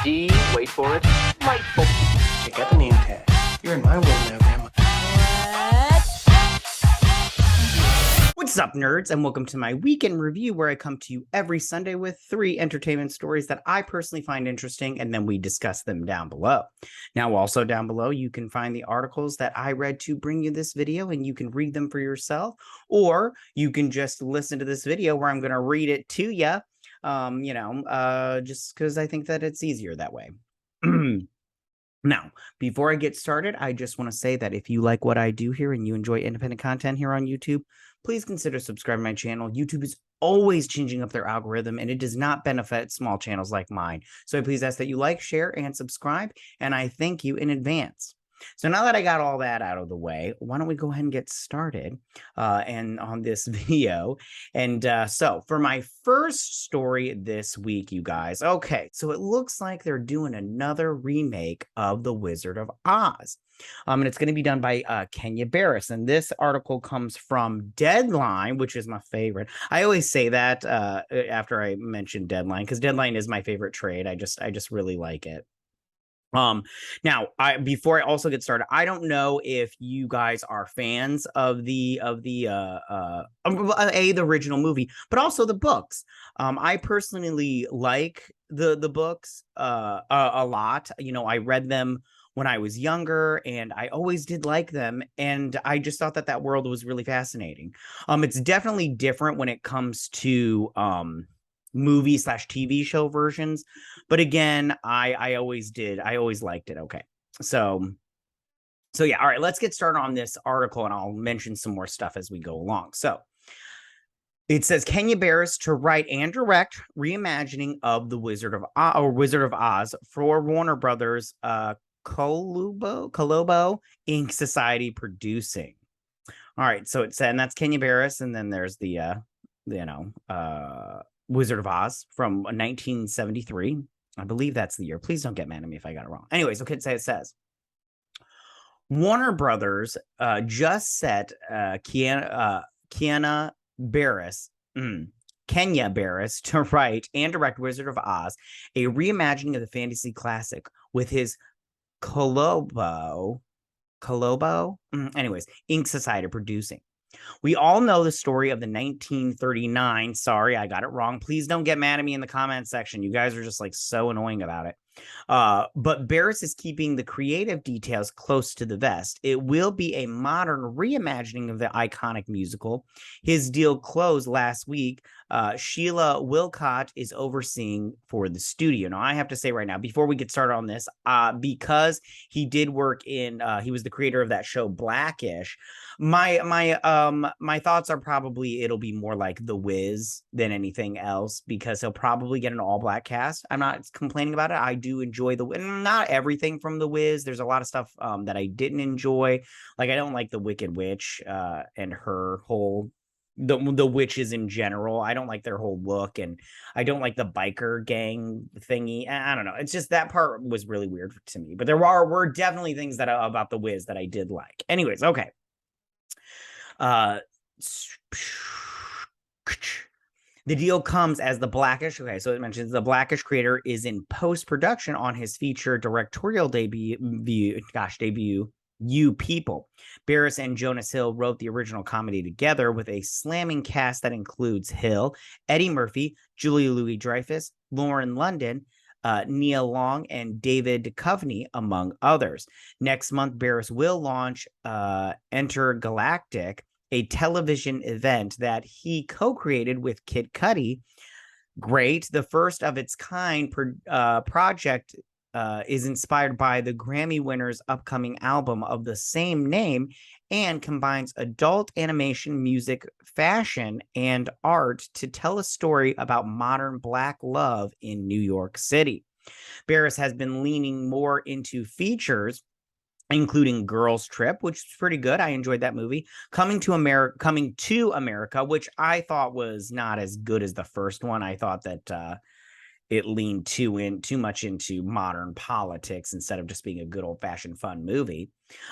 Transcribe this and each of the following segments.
D, wait for it, delightful. Check out the name tag. You're in my world now, Grandma. What's up, nerds, and welcome to my weekend review where I come to you every Sunday with 3 entertainment stories that I personally find interesting, and then we discuss them down below. Now, also down below, you can find the articles that I read to bring you this video, and you can read them for yourself, or you can just listen to this video where I'm going to read it to you, just because I think that it's easier that way. Now, before I get started, I just want to say that if you like what I do here and you enjoy independent content here on YouTube, please consider subscribing to my channel. YouTube is always changing up their algorithm, and it does not benefit small channels like mine. So I please ask that you like, share, and subscribe, and I thank you in advance. So now that I got all that out of the way, why don't we go ahead and get started and on this video. And so for my first story this week, you guys, okay, so it looks like they're doing another remake of The Wizard of Oz. And it's going to be done by Kenya Barris. And this article comes from Deadline, which is my favorite. I always say that after I mention Deadline, because Deadline is my favorite trade. I just really like it. Now, before I also get started, I don't know if you guys are fans of the original movie, but also the books. I personally like the books a lot. You know, I read them when I was younger, and I always did like them, and I just thought that world was really fascinating. It's definitely different when it comes to movie/TV show versions, but again, I always liked it. Okay, so yeah, all right, let's get started on this article, and I'll mention some more stuff as we go along. So it says Kenya Barris to write and direct reimagining of the Wizard of Oz for Warner Brothers Khalabo Inc. Society producing. All right, so it said, and that's Kenya Barris, and then there's the Wizard of Oz from 1973. I believe that's the year. Please don't get mad at me if I got it wrong. Anyways, okay, it says Warner Brothers just set Kenya Barris to write and direct Wizard of Oz, a reimagining of the fantasy classic with his Khalabo Inc. Society producing. We all know the story of the 1939. Sorry, I got it wrong. Please don't get mad at me in the comments section. You guys are just like so annoying about it. But Barris is keeping the creative details close to the vest. It will be a modern reimagining of the iconic musical. His deal closed last week. Sheila Wilcott is overseeing for the studio. Now, I have to say right now, before we get started on this, because he did work in, he was the creator of that show Blackish. My thoughts are probably it'll be more like The Wiz than anything else, because he'll probably get an all-black cast. I'm not complaining about it. I do enjoy not everything from The Wiz. There's a lot of stuff that I didn't enjoy. Like, I don't like the Wicked Witch and her whole the witches in general. I don't like their whole look, and I don't like the biker gang thingy. I don't know. It's just that part was really weird to me. But there were definitely things that about The Wiz that I did like. Anyways, okay. The deal comes as the Blackish. Okay, so it mentions the Blackish creator is in post-production on his feature directorial debut, You People. Barris and Jonas Hill wrote the original comedy together with a slamming cast that includes Hill, Eddie Murphy, Julia Louis-Dreyfus, Lauren London, Nia Long, and David Duchovny, among others. Next month, Barris will launch Intergalactic, a television event that he co-created with Kid Cudi. Great. The first of its kind project is inspired by the Grammy winner's upcoming album of the same name and combines adult animation, music, fashion, and art to tell a story about modern Black love in New York City. Barris has been leaning more into features, including Girls Trip, which is pretty good. I enjoyed that movie. Coming to America, which I thought was not as good as the first one. I thought that it leaned too much into modern politics instead of just being a good old-fashioned fun movie.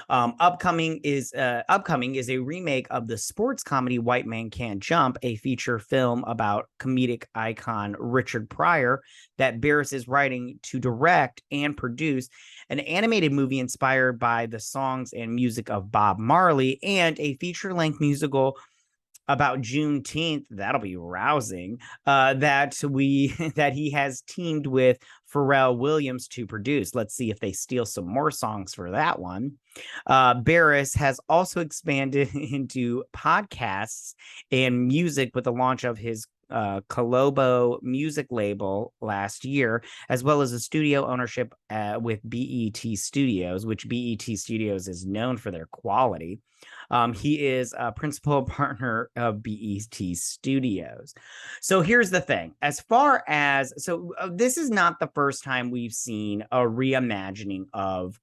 Upcoming is a remake of the sports comedy White Man Can't Jump, a feature film about comedic icon Richard Pryor that Barris is writing to direct and produce, an animated movie inspired by the songs and music of Bob Marley, and a feature-length musical about Juneteenth. That'll be rousing. That he has teamed with Pharrell Williams to produce. Let's see if they steal some more songs for that one. Barris has also expanded into podcasts and music with the launch of his Khalabo music label last year, as well as a studio ownership with BET Studios, which BET Studios is known for their quality. He is a principal partner of BET Studios. So here's the thing. As far as, this is not the first time we've seen a reimagining of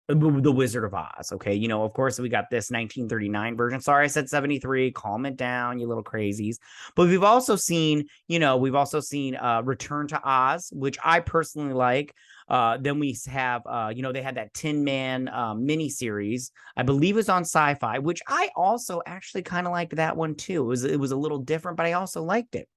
the Wizard of Oz. Okay. You know, of course, we got this 1939 version. Sorry, I said 73. Calm it down, you little crazies. But we've also seen, Return to Oz, which I personally like. Then we have, they had that Tin Man miniseries, I believe it was on Sci-Fi, which I also actually kind of liked that one too. It was a little different, but I also liked it.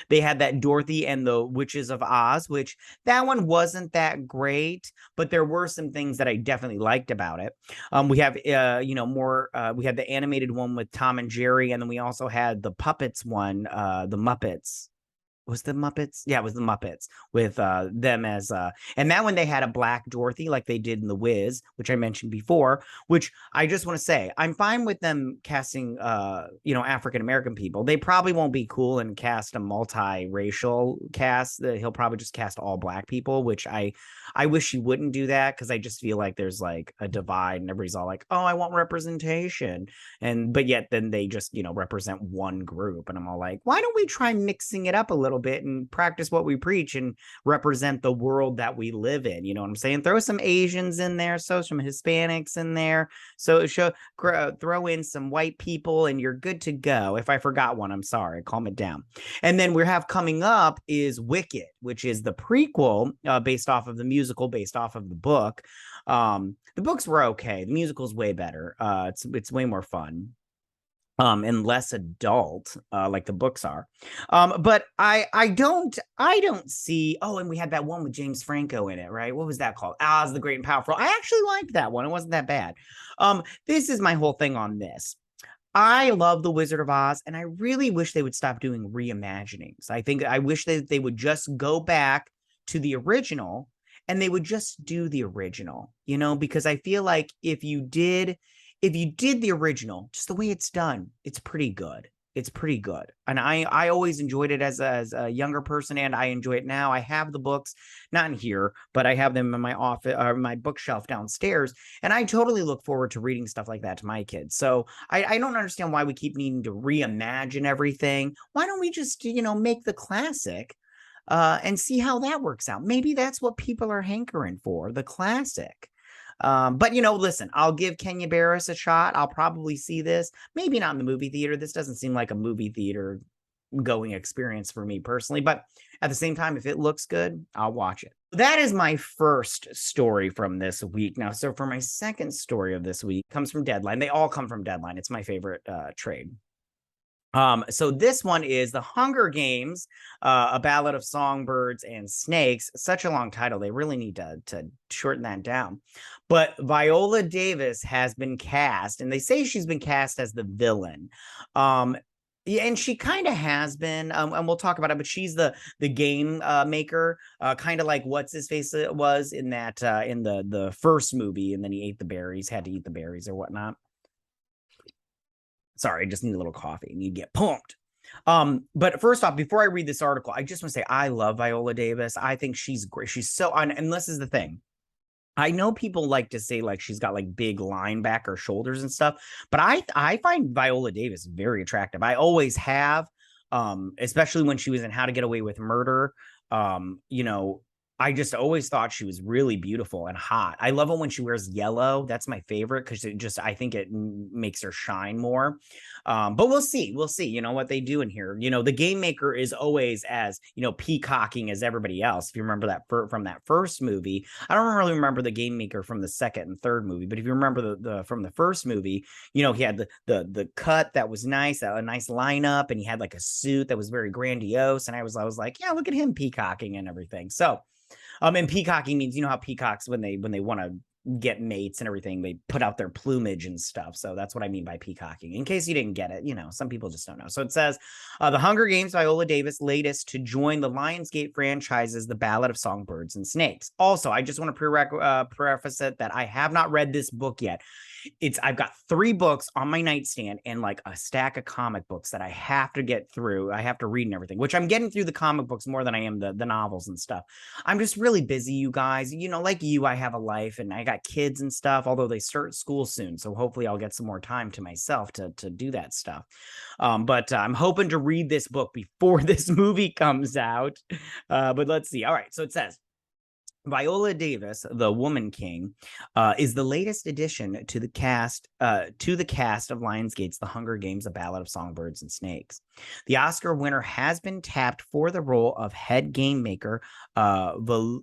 They had that Dorothy and the Witches of Oz, which that one wasn't that great, but there were some things that I definitely liked about it. We have, we had the animated one with Tom and Jerry, and then we also had the puppets one, the Muppets. Was the Muppets? Yeah, it was the Muppets with them as and that one they had a black Dorothy like they did in The Wiz, which I mentioned before, which I just want to say I'm fine with them casting African American people. They probably won't be cool and cast a multiracial cast. He'll probably just cast all black people, which I wish he wouldn't do that, because I just feel like there's like a divide and everybody's all like, oh, I want representation, but yet then they just represent one group, and I'm all like, why don't we try mixing it up a little bit and practice what we preach and represent the world that we live in? You know what I'm saying? Throw some Asians in there, so some Hispanics in there, throw in some white people, and you're good to go. If I forgot one, I'm sorry, calm it down. And then we have coming up is Wicked, which is the prequel based off of the musical, based off of the book. The books were okay. The musical's way better. It's way more fun. And less adult, like the books are. But I don't see. Oh, and we had that one with James Franco in it, right? What was that called? Oz the Great and Powerful. I actually liked that one. It wasn't that bad. This is my whole thing on this. I love The Wizard of Oz, and I really wish they would stop doing reimaginings. I wish that they would just go back to the original, and they would just do the original, because I feel like if you did the original, just the way it's done, it's pretty good. It's pretty good. And I always enjoyed it as a younger person, and I enjoy it now. I have the books, not in here, but I have them in my office or my bookshelf downstairs. And I totally look forward to reading stuff like that to my kids. So I don't understand why we keep needing to reimagine everything. Why don't we just, make the classic and see how that works out? Maybe that's what people are hankering for, the classic. But listen, I'll give Kenya Barris a shot. I'll probably see this, maybe not in the movie theater. This doesn't seem like a movie theater going experience for me personally, but at the same time, if it looks good, I'll watch it. That is my first story from this week. Now, so for my second story of this week, comes from Deadline. They all come from Deadline. It's my favorite trade. So this one is The Hunger Games, A Ballad of Songbirds and Snakes. Such a long title. They really need to shorten that down. But Viola Davis has been cast, and they say she's been cast as the villain. Yeah, and she kind of has been, and we'll talk about it, but she's the game maker, kind of like what's his face was in that in the first movie, and then he ate the berries, had to eat the berries or whatnot. Sorry, I just need a little coffee and you get pumped. But first off, before I read this article, I just want to say I love Viola Davis. I think she's great. She's so on, and this is the thing. I know people like to say like she's got like big linebacker shoulders and stuff, but I find Viola Davis very attractive. I always have, especially when she was in How to Get Away with Murder. I just always thought she was really beautiful and hot. I love it when she wears yellow. That's my favorite because I think it makes her shine more. But we'll see. We'll see, what they do in here. The game maker is always as, peacocking as everybody else. If you remember that from that first movie, I don't really remember the game maker from the second and third movie, but if you remember the from the first movie, he had the cut that was nice, a nice lineup, and he had like a suit that was very grandiose. And I was like, yeah, look at him peacocking and everything. So, and peacocking means, how peacocks, when they want to get mates and everything, they put out their plumage and stuff. So that's what I mean by peacocking, in case you didn't get it. Some people just don't know. So it says the Hunger Games, Viola Davis, latest to join the Lionsgate franchise's The Ballad of Songbirds and Snakes. Also, I just want to preface it that I have not read this book yet. I've got 3 books on my nightstand and like a stack of comic books that I have to get through. I have to read and everything, which I'm getting through the comic books more than I am the novels and stuff. I'm just really busy, you guys. Like you, I have a life and I got kids and stuff, although they start school soon. So hopefully I'll get some more time to myself to do that stuff. But I'm hoping to read this book before this movie comes out. But let's see. All right. So it says, Viola Davis, the Woman King, is the latest addition to the cast of Lionsgate's The Hunger Games: A Ballad of Songbirds and Snakes. The Oscar winner has been tapped for the role of head game maker Volumina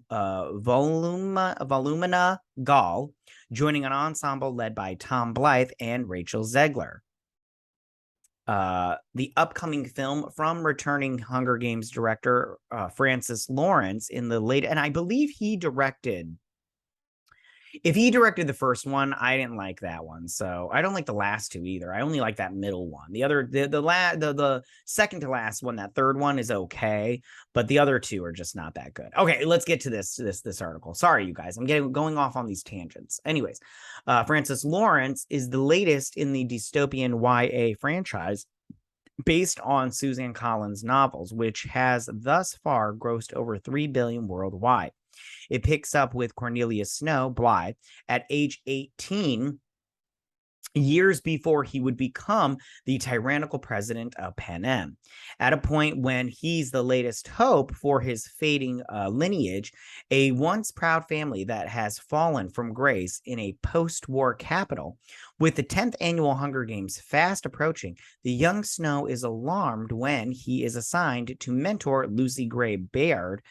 Gall, joining an ensemble led by Tom Blythe and Rachel Zegler. The upcoming film from returning Hunger Games director Francis Lawrence in the late, and I believe he directed. If he directed the first one, I didn't like that one, so I don't like the last 2 either. I only like that middle one. The second to last one, that third one is okay, but the other 2 are just not that good. Okay, let's get to this article. Sorry, you guys, I'm going off on these tangents. Anyways, Francis Lawrence is the latest in the dystopian YA franchise based on Suzanne Collins' novels, which has thus far grossed over $3 billion worldwide. It picks up with Cornelius Snow, Blythe, at age 18, years before he would become the tyrannical president of Panem. At a point when he's the latest hope for his fading lineage, a once proud family that has fallen from grace in a post-war capital. With the 10th annual Hunger Games fast approaching, the young Snow is alarmed when he is assigned to mentor Lucy Gray Baird,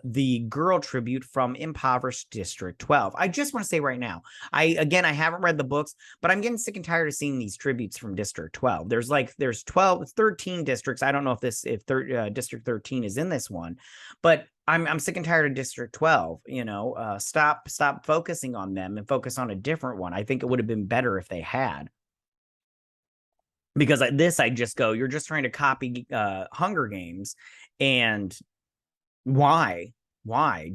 the girl tribute from impoverished District 12. I just want to say right now, I haven't read the books, but I'm getting sick and tired of seeing these tributes from District 12. There's 13 districts. I don't know if District 13 is in this one, but I'm sick and tired of District 12. Stop focusing on them and focus on a different one. I think it would have been better if they had. Because I just go, you're just trying to copy Hunger Games, and why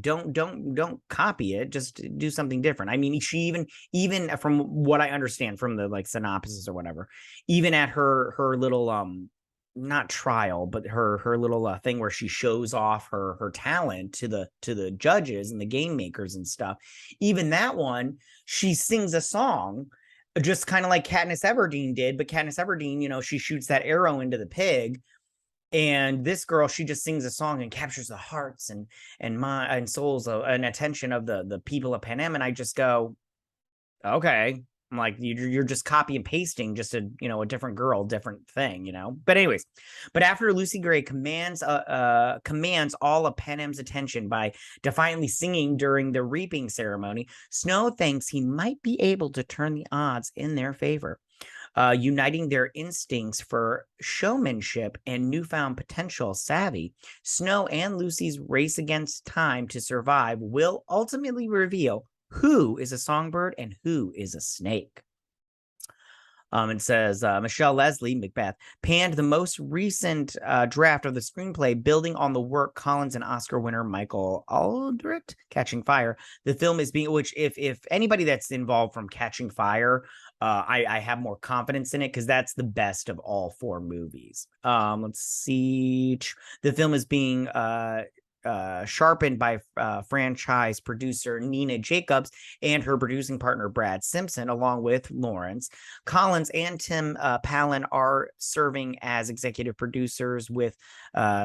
don't copy it, just do something different. I mean, she even from what I understand from the synopsis or whatever, even at her little not trial, but her little thing where she shows off her talent to the judges and the game makers and stuff, even that one, she sings a song just kind of like Katniss Everdeen did, but Katniss Everdeen, she shoots that arrow into the pig. And this girl, she just sings a song and captures the hearts and souls and attention of the people of Panem. And I just go, okay. I'm like, you're just copy and pasting just a different girl, different thing, But anyways, after Lucy Gray commands all of Panem's attention by defiantly singing during the reaping ceremony, Snow thinks he might be able to turn the odds in their favor. Uniting their instincts for showmanship and newfound potential savvy, Snow and Lucy's race against time to survive will ultimately reveal who is a songbird and who is a snake. It says Michelle Leslie, Macbeth, panned the most recent draft of the screenplay, building on the work Collins and Oscar winner Michael Aldrich, Catching Fire. The film is being, which if anybody that's involved from Catching Fire, I have more confidence in it because that's the best of all 4 movies. Let's see. The film is being sharpened by franchise producer Nina Jacobs and her producing partner Brad Simpson, along with Lawrence. Collins and Tim Palin are serving as executive producers, with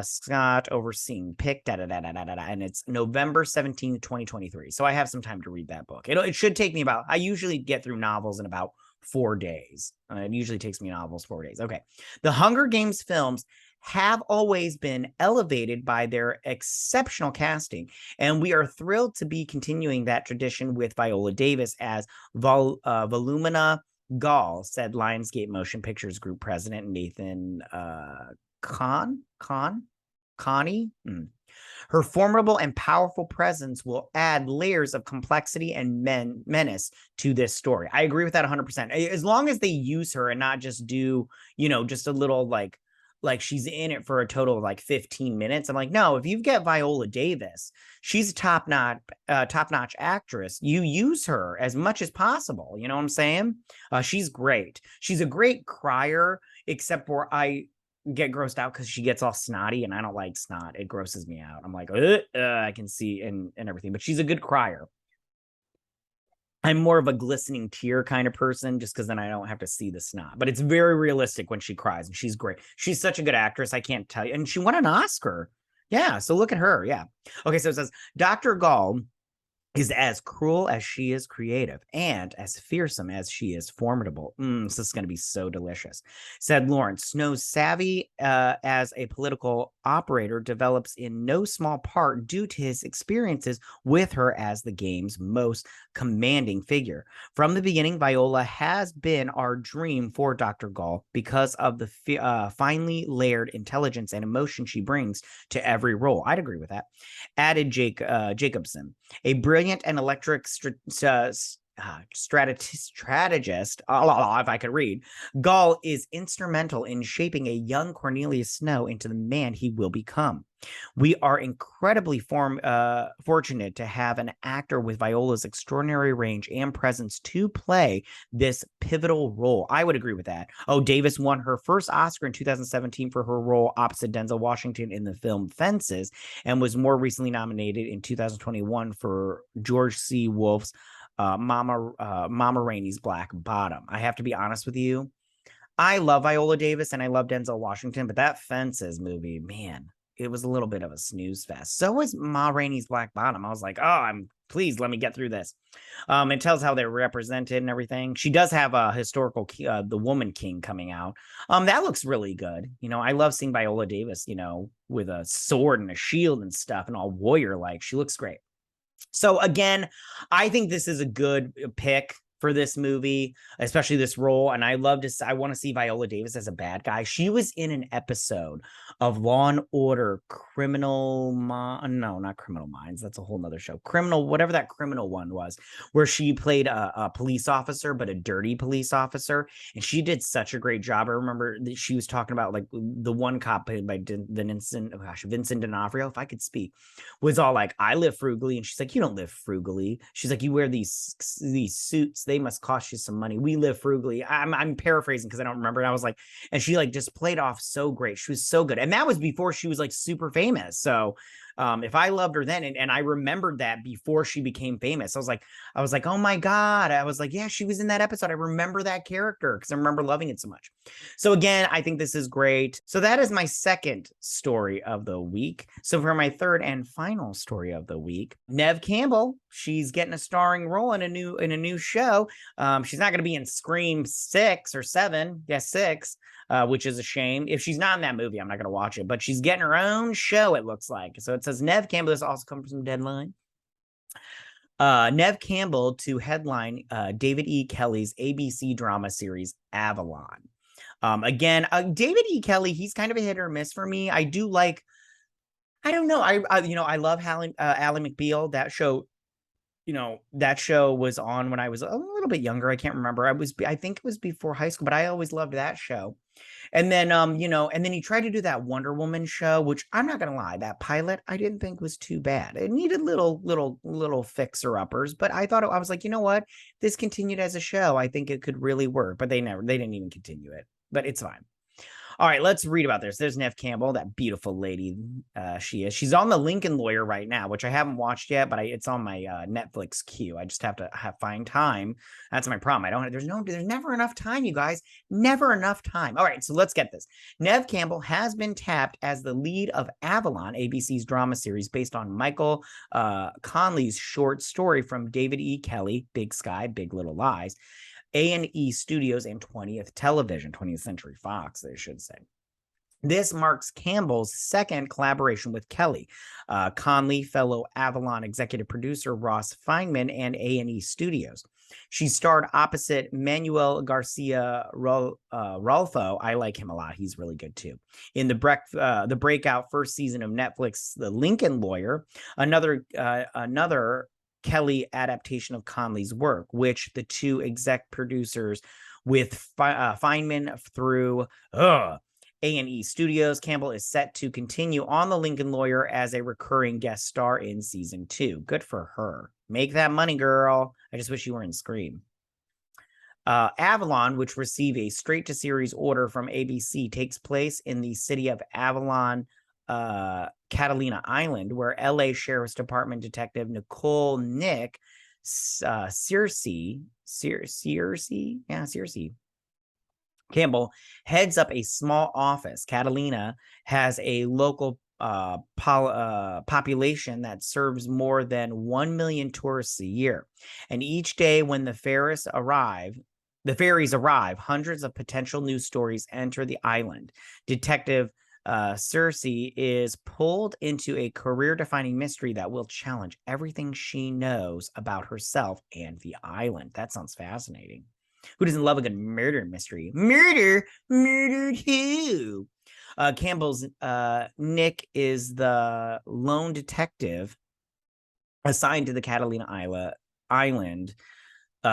Scott overseeing pick, and it's November 17th, 2023. So I have some time to read that book. It should take me I usually get through novels in about 4 days. It usually takes me novels 4 days. Okay. The Hunger Games films have always been elevated by their exceptional casting, and we are thrilled to be continuing that tradition with Viola Davis as Volumina Gall, said Lionsgate Motion Pictures Group President Nathan Connie. Her formidable and powerful presence will add layers of complexity and menace to this story. I agree with that 100%. As long as they use her and not just do, just a little like she's in it for a total of like 15 minutes. I'm like, no, if you get Viola Davis, she's a top-notch actress. You use her as much as possible. You know what I'm saying? She's great. She's a great crier, except for I get grossed out because she gets all snotty, and I don't like snot. It grosses me out. I'm like, I can see and everything, but she's a good crier. I'm more of a glistening tear kind of person, just because then I don't have to see the snot. But it's very realistic when she cries, and she's great. She's such a good actress. I can't tell you. And she won an Oscar. Yeah, so look at her. Yeah. Okay, so it says, Dr. Gall is as cruel as she is creative and as fearsome as she is formidable. This is going to be so delicious, said Lawrence. Snow's savvy as a political operator develops in no small part due to his experiences with her as the game's most commanding figure. From the beginning, Viola has been our dream for Dr. Gall because of the finely layered intelligence and emotion she brings to every role. I'd agree with that, added Jacobson. A brilliant and electric strategist, if I could read, Gall is instrumental in shaping a young Cornelius Snow into the man he will become. We are incredibly fortunate to have an actor with Viola's extraordinary range and presence to play this pivotal role. I would agree with that. Oh, Davis won her first Oscar in 2017 for her role opposite Denzel Washington in the film Fences, and was more recently nominated in 2021 for George C. Wolfe's Mama Rainey's Black Bottom. I have to be honest with you. I love Viola Davis and I love Denzel Washington, but that Fences movie, man, it was a little bit of a snooze fest. So was Ma Rainey's Black Bottom. I was like, please let me get through this. It tells how they're represented and everything. She does have a historical, The Woman King coming out. That looks really good. I love seeing Viola Davis, with a sword and a shield and stuff and all warrior-like. She looks great. So again, I think this is a good pick for this movie, especially this role. And I want to see Viola Davis as a bad guy. She was in an episode of Law and Order not Criminal Minds. That's a whole nother show. Whatever that criminal one was, where she played a police officer, but a dirty police officer. And she did such a great job. I remember that she was talking about like the one cop played by Vincent D'Onofrio, if I could speak, was all like, I live frugally. And she's like, you don't live frugally. She's like, you wear these suits. They must cost you some money. We live frugally. I'm paraphrasing because I don't remember. And I was like, and she like just played off so great. She was so good. And that was before she was like super famous. So if I loved her then, and I remembered that before she became famous, I was like, oh my God. I was like, yeah, she was in that episode. I remember that character because I remember loving it so much. So again, I think this is great. So that is my second story of the week. So for my third and final story of the week, Neve Campbell, she's getting a starring role in a new show. She's not going to be in Scream 6 or 7. Yes, 6. Which is a shame. If she's not in that movie, I'm not going to watch it. But she's getting her own show, it looks like. So it says Neve Campbell. This also comes from Deadline. Neve Campbell to headline David E. Kelley's ABC drama series Avalon. Again, David E. Kelley, he's kind of a hit or miss for me. I do like, I don't know. I love Ally McBeal. That show, that show was on when I was a little bit younger. I can't remember. I think it was before high school, but I always loved that show. And then, and then he tried to do that Wonder Woman show, which I'm not going to lie, that pilot, I didn't think was too bad. It needed little fixer uppers, but I was like, you know what? This continued as a show. I think it could really work, but they didn't even continue it, but it's fine. All right, let's read about this. There's Neve Campbell, that beautiful lady She's on the Lincoln Lawyer right now, which I haven't watched yet, but it's on my Netflix queue. I just have to find time. That's my problem. There's never enough time, you guys. Never enough time. All right, so let's get this. Neve Campbell has been tapped as the lead of Avalon, ABC's drama series based on Michael Conley's short story from David E. Kelley, Big Sky, Big Little Lies. A&E Studios, and 20th Television, 20th Century Fox, they should say. This marks Campbell's second collaboration with Kelley, Conley, fellow Avalon executive producer Ross Feynman, and A&E Studios. She starred opposite Manuel Garcia Rolfo. I like him a lot. He's really good too. In the breakout first season of Netflix, The Lincoln Lawyer, another Kelley adaptation of Conley's work, which the two exec producers with Feynman through A&E Studios. Campbell is set to continue on The Lincoln Lawyer as a recurring guest star in season 2. Good for her. Make that money, girl. I just wish you were in Scream. Avalon, which received a straight-to-series order from ABC, takes place in the city of Avalon, Catalina Island, where LA Sheriff's Department Detective Nicole Nick Searcy Campbell heads up a small office. Catalina has a local population that serves more than 1 million tourists a year. And each day when the ferries arrive, hundreds of potential news stories enter the island. Detective Cersei is pulled into a career-defining mystery that will challenge everything she knows about herself and the island. That sounds fascinating. Who doesn't love a good murder mystery? Murdered who? Campbell's Nick is the lone detective assigned to the Catalina Island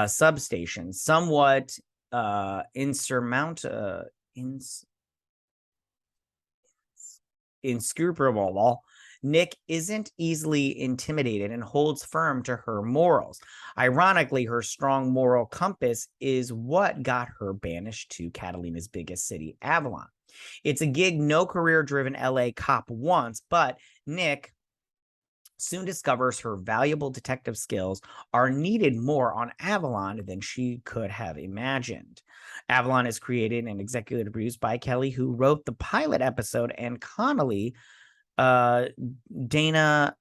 substation, somewhat inscrutable. Nick isn't easily intimidated and holds firm to her morals. Ironically, her strong moral compass is what got her banished to Catalina's biggest city, Avalon. It's a gig no career-driven LA cop wants, but Nick soon discovers her valuable detective skills are needed more on Avalon than she could have imagined. Avalon is created and executive produced by Kelley, who wrote the pilot episode, and Connolly, Dana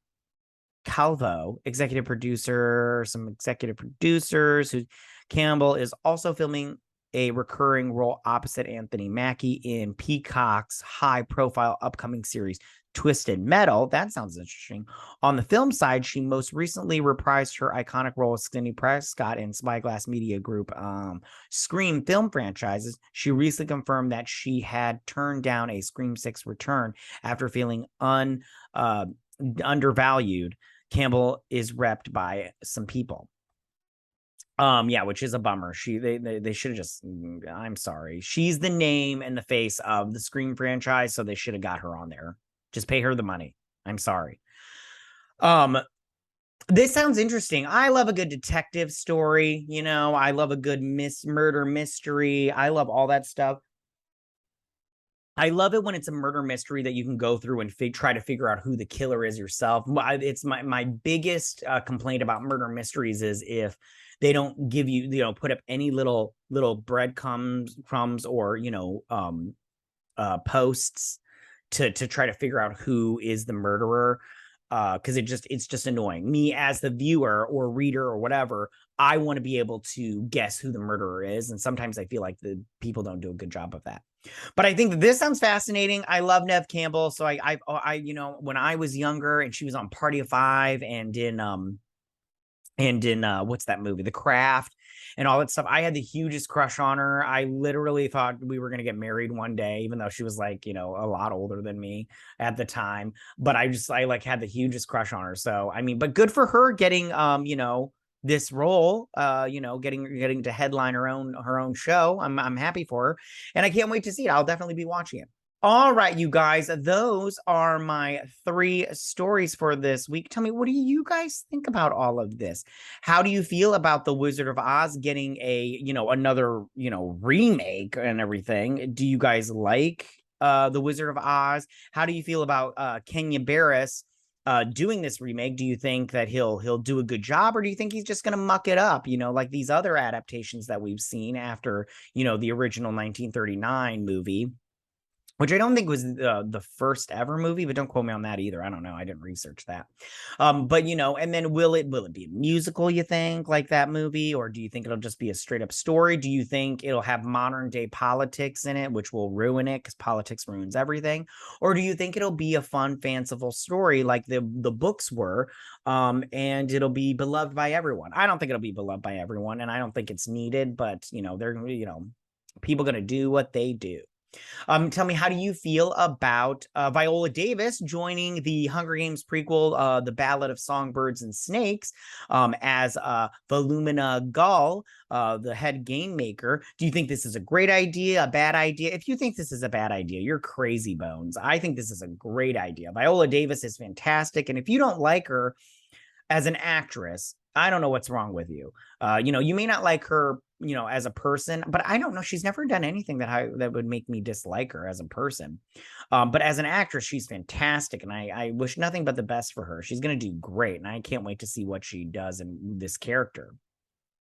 Calvo, executive producer, some executive producers. Who Campbell is also filming a recurring role opposite Anthony Mackie in Peacock's high-profile upcoming series Twisted Metal. That sounds interesting. On the film side, she most recently reprised her iconic role as Cindy Prescott in Spyglass Media Group Scream film franchises. She recently confirmed that she had turned down a Scream 6 return after feeling undervalued. Campbell is repped by some people. Yeah, which is a bummer. They should have just, I'm sorry. She's the name and the face of the Scream franchise, so they should have got her on there. Just pay her the money. I'm sorry. This sounds interesting. I love a good detective story. You know, I love a good murder mystery. I love all that stuff. I love it when it's a murder mystery that you can go through and try to figure out who the killer is yourself. It's my biggest complaint about murder mysteries is if they don't give you, put up any little breadcrumbs or, posts to try to figure out who is the murderer. Because it's just annoying. Me as the viewer or reader or whatever, I want to be able to guess who the murderer is. And sometimes I feel like the people don't do a good job of that. But I think that this sounds fascinating. I love Neve Campbell. So I when I was younger and she was on Party of Five and in what's that movie, The Craft, and all that stuff, I had the hugest crush on her. I literally thought we were going to get married one day, even though she was like, a lot older than me at the time. But I had the hugest crush on her. So, I mean, but good for her getting, this role, getting to headline her own show. I'm happy for her, and I can't wait to see it. I'll definitely be watching it. All right, you guys, those are my 3 stories for this week. Tell me, what do you guys think about all of this? How do you feel about The Wizard of Oz getting a, another, remake and everything? Do you guys like The Wizard of Oz? How do you feel about Kenya Barris doing this remake? Do you think that he'll do a good job, or do you think he's just going to muck it up, like these other adaptations that we've seen after, the original 1939 movie? which I don't think was the first ever movie, but don't quote me on that either. I don't know. I didn't research that. But you know, and then will it be a musical, you think, like that movie? Or do you think it'll just be a straight up story? Do you think it'll have modern day politics in it, which will ruin it because politics ruins everything? Or do you think it'll be a fun, fanciful story like the books were? And it'll be beloved by everyone. I don't think it'll be beloved by everyone, and I don't think it's needed, but you know, they're, you know, people gonna do what they do. Tell me, how do you feel about Viola Davis joining the Hunger Games prequel, The Ballad of Songbirds and Snakes, as Volumina Gall, the head game maker? Do you think this is a great idea, a bad idea? If you think this is a bad idea, you're crazy bones. I think this is a great idea. Viola Davis is fantastic, and if you don't like her as an actress, I don't know what's wrong with you. You know, you may not like her, you know, as a person, but I don't know. She's never done anything that would make me dislike her as a person. But as an actress, she's fantastic, and I wish nothing but the best for her. She's going to do great, and I can't wait to see what she does in this character.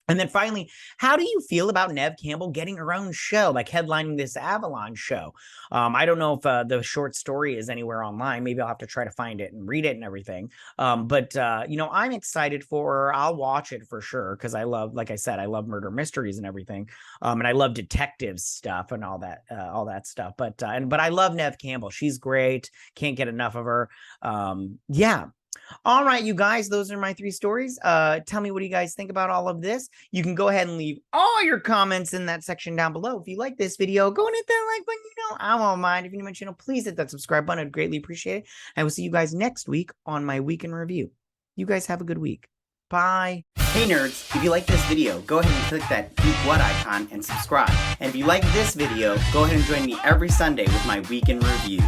And then finally, how do you feel about Neve Campbell getting her own show, like headlining this Avalon show? I don't know if the short story is anywhere online. Maybe I'll have to try to find it and read it and everything. But you know, I'm excited for her. I'll watch it for sure because I love, like I said, I love murder mysteries and everything. And I love detective stuff and all that stuff. But I love Neve Campbell. She's great. Can't get enough of her. Yeah. All right, you guys, those are my 3 stories. Tell me, what do you guys think about all of this? You can go ahead and leave all your comments in that section down below. If you like this video, go and hit that like button. You know, I won't mind. If you're new to my channel, please hit that subscribe button. I'd greatly appreciate it. I will see you guys next week on my week in review. You guys have a good week. Bye. Hey nerds, if you like this video, go ahead and click that Geek What icon and subscribe. And if you like this video, go ahead and join me every Sunday with my week in review.